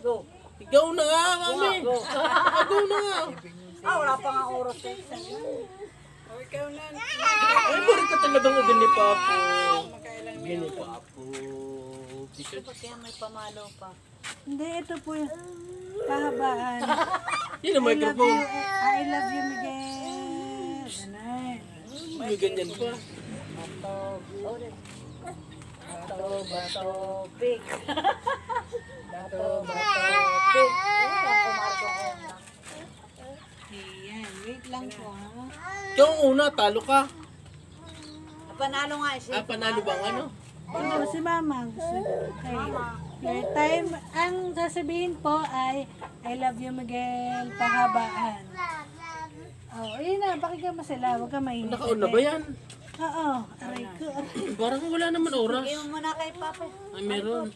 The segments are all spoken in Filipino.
Go. Ikaw na nga, mami. Go. Ikaw na nga. Wala pa nga oras eh. O, ikaw na. Ay, balik ka talagang gani papo. Gani papo. Ba't kaya may pamalo pa? Hindi, ito po yung kahabaan. Yun ang microphone. I love you, Miguel. Ganun. May ganyan pa. Bato, pig. Bato, pig. Ayan, wait lang po ha. Ikaw ang una, talo ka. Panalo nga eh. Panalo bang ano? Ano, si Mama. Okay. Your time, ang sasabihin po ay I love you, Miguel, pahabaan. Oh, yun na, pakinggan mo sila, huwag ka mainit. Nakauna ba yan? Oo, aray ko. Parang wala naman oras. Bigay mo muna kay Papa. Ay, meron.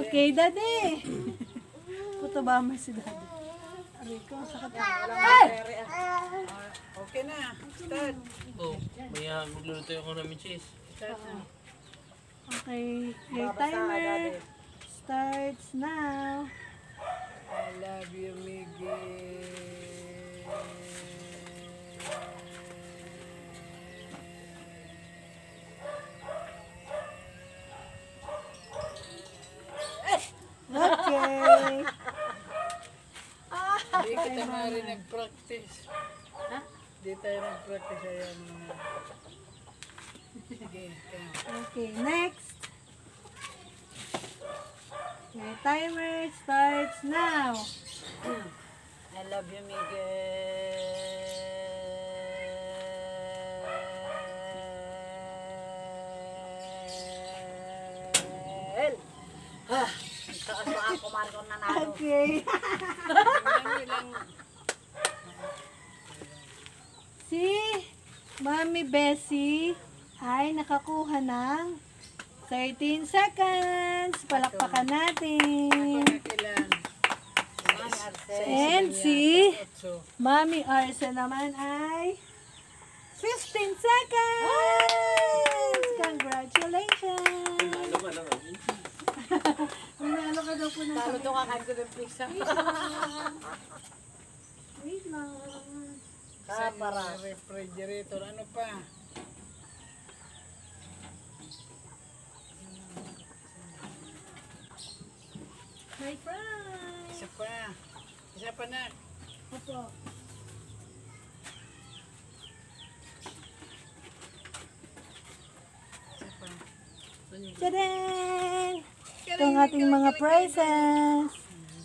Okay, Daddy. Puto ba mo si Daddy? Aray ko, sakit. Okay na. Start. Oh, may magluluto ako namin cheese. Okay, your timer starts now. I love you, Miguel. Okay. Hindi kita nga rin nag-practice. Ha? Hindi tayo nag-practice. Ayan mga. Sige, ikaw. Okay, next. Your timer starts now. I love you, Miguel. Ah, taas mo ako, Marco, nanalo. Okay. Si Mami Bessie ay nakakuha ng 13 seconds. Palakpakan natin. Kailan? And si So, Mami Arce naman ay 15 seconds! Congratulations! Ano ba naman? Manalo ka daw po ng Talo doon kakain ko ng pizza. Wait lang. sa Para. refrigerator. Ano pa? Hi, fries! Isa pa. Isa pa na. Opo. Isa pa. Tadaan! Ito ang ating mga prizes.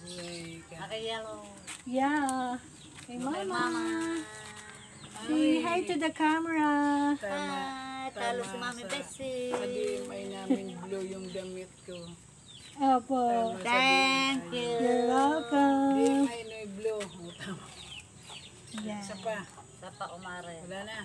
Buhay ka. Naka yellow. Yeah. Kay Mama. Mama. Say hi to the camera. Tama. Hi, talo si Mami Bessie. Sabihin may namin blue yung damit ko. Opo. Thank you. You're Hindi welcome. may blue. O, tama. Yeah. Isa pa. Sa pa, Umare. Wala na.